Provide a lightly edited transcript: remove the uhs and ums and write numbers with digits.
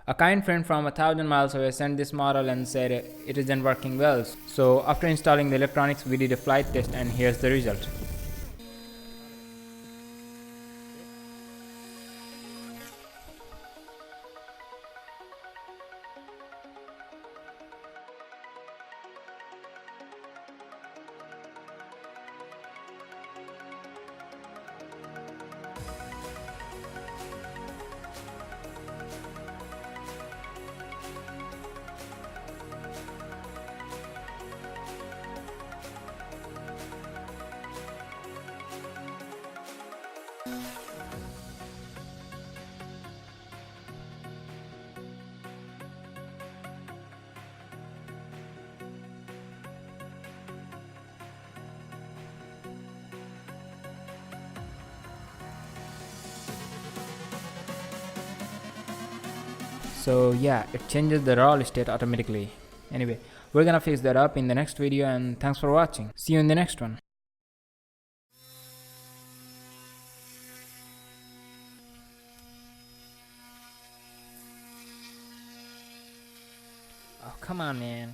A kind friend from 1,000 miles away sent this model and said it isn't working well. So after installing the electronics, we did a flight test and here's the result. So yeah, it changes the raw state automatically. Anyway, we're gonna fix that up in the next video, and thanks for watching. See you in the next one. Oh, come on, man.